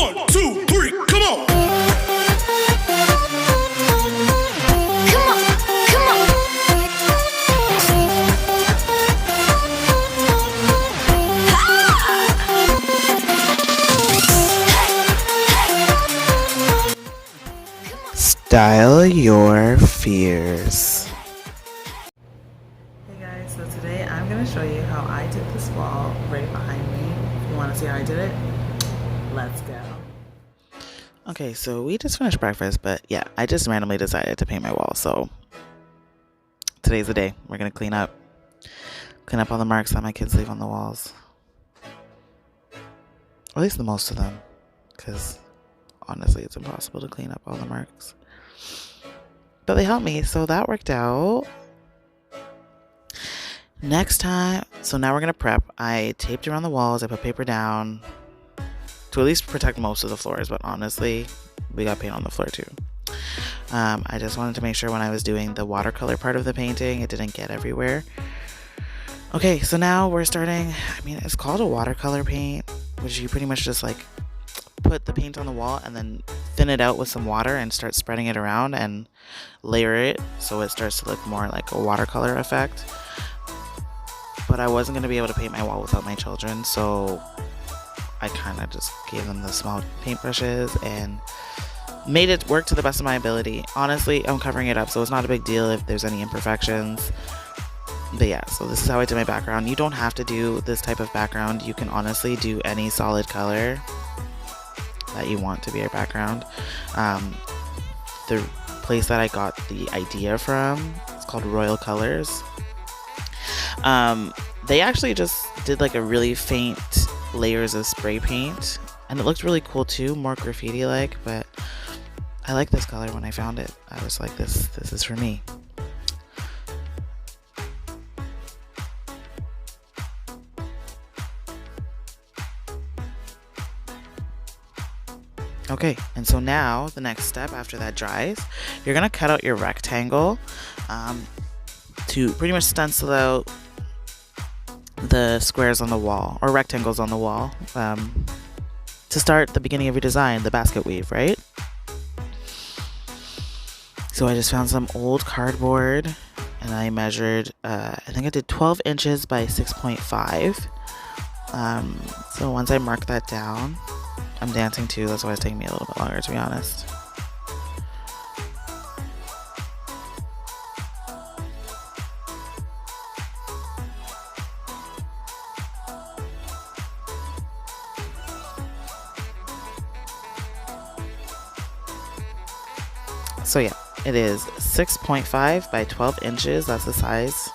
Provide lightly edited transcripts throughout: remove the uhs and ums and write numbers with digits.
1, 2, 3, come on. Style your fears. Hey guys, so today I'm going to show you how I did this wall right behind me. If you want to see how I did it, let's go. Okay, so we just finished breakfast, but yeah, I just randomly decided to paint my wall, so today's the day. We're going to clean up all the marks that my kids leave on the walls. Or at least the most of them, because honestly, it's impossible to clean up all the marks. But they helped me, so that worked out. Next time, so now we're going to prep. I taped around the walls. I put paper down to at least protect most of the floors, but honestly, we got paint on the floor too. I just wanted to make sure when I was doing the watercolor part of the painting, it didn't get everywhere. Okay, so now we're starting. I mean, it's called a watercolor paint, which you pretty much just like put the paint on the wall and then thin it out with some water and start spreading it around and layer it so it starts to look more like a watercolor effect. But I wasn't going to be able to paint my wall without my children, so I kind of just gave them the small paintbrushes and made it work to the best of my ability. Honestly, I'm covering it up, so it's not a big deal if there's any imperfections. But yeah, so this is how I did my background. You don't have to do this type of background. You can honestly do any solid color that you want to be your background. The place that I got the idea from, it's called Royal Colors. They actually just did like a really faint layers of spray paint, and it looked really cool too, more graffiti like, but I like this color. When I found it, I was like, this is for me. Okay, and so now the next step after that dries, you're gonna cut out your rectangle to pretty much stencil out the squares on the wall, or rectangles on the wall, to start the beginning of your design, the basket weave, right? So I just found some old cardboard and I measured, I think I did 12 inches by 6.5. So once I mark that down, I'm dancing too, that's why it's taking me a little bit longer, to be honest. So yeah, it is 6.5 by 12 inches, that's the size.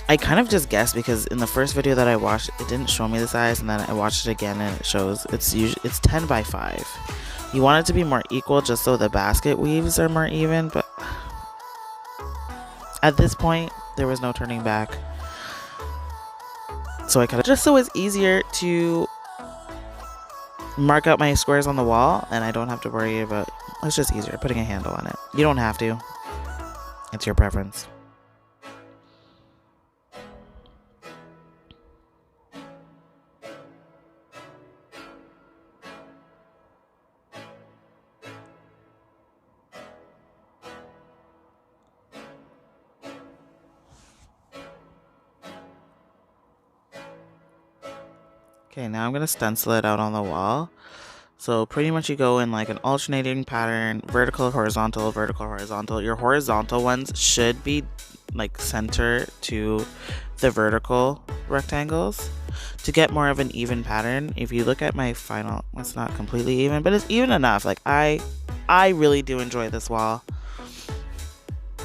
I kind of just guessed because in the first video that I watched, it didn't show me the size, and then I watched it again and it shows it's 10 by 5. You want it to be more equal just so the basket weaves are more even, but at this point, there was no turning back. So I cut it just so it's easier to mark out my squares on the wall and I don't have to worry about, it's just easier putting a handle on it. You don't have to. It's your preference. Okay, now I'm going to stencil it out on the wall. So pretty much you go in like an alternating pattern, vertical, horizontal, vertical, horizontal. Your horizontal ones should be like center to the vertical rectangles to get more of an even pattern. If you look at my final, it's not completely even, but it's even enough. Like I really do enjoy this wall.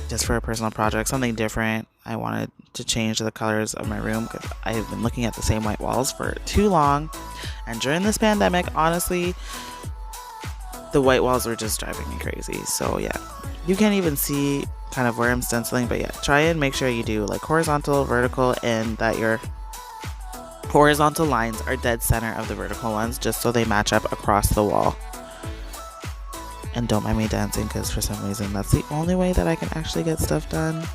Just for a personal project, something different. I wanted to change the colors of my room because I have been looking at the same white walls for too long. And during this pandemic, honestly, the white walls were just driving me crazy. So yeah, you can't even see kind of where I'm stenciling, but yeah, try and make sure you do like horizontal, vertical, and that your horizontal lines are dead center of the vertical ones, just so they match up across the wall. And don't mind me dancing because for some reason that's the only way that I can actually get stuff done,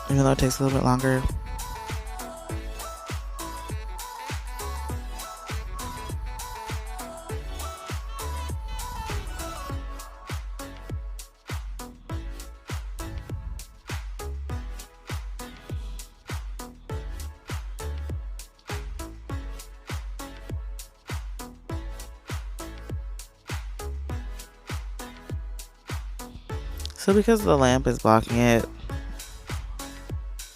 even though it takes a little bit longer. So because the lamp is blocking it,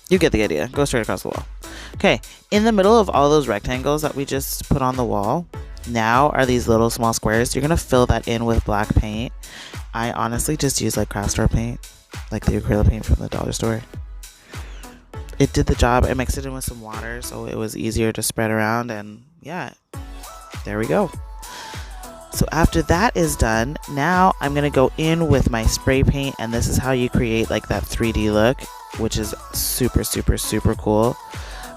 you get the idea. Go straight across the wall. Okay, in the middle of all those rectangles that we just put on the wall, now are these little small squares. You're gonna fill that in with black paint. I honestly just use like craft store paint, like the acrylic paint from the dollar store. It did the job. I mixed it in with some water so it was easier to spread around, and yeah, there we go. So after that is done, now I'm gonna go in with my spray paint, and this is how you create like that 3D look, which is super, super, super cool.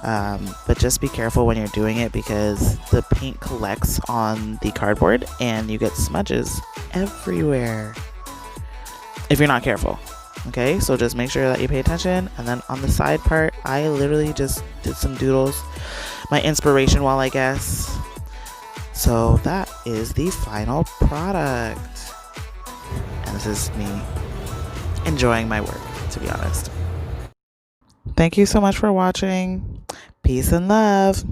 But just be careful when you're doing it because the paint collects on the cardboard and you get smudges everywhere if you're not careful. Okay, so just make sure that you pay attention. And then on the side part, I literally just did some doodles, my inspiration wall, I guess. So that is the final product, and this is me enjoying my work, to be honest. Thank you so much for watching. Peace and love.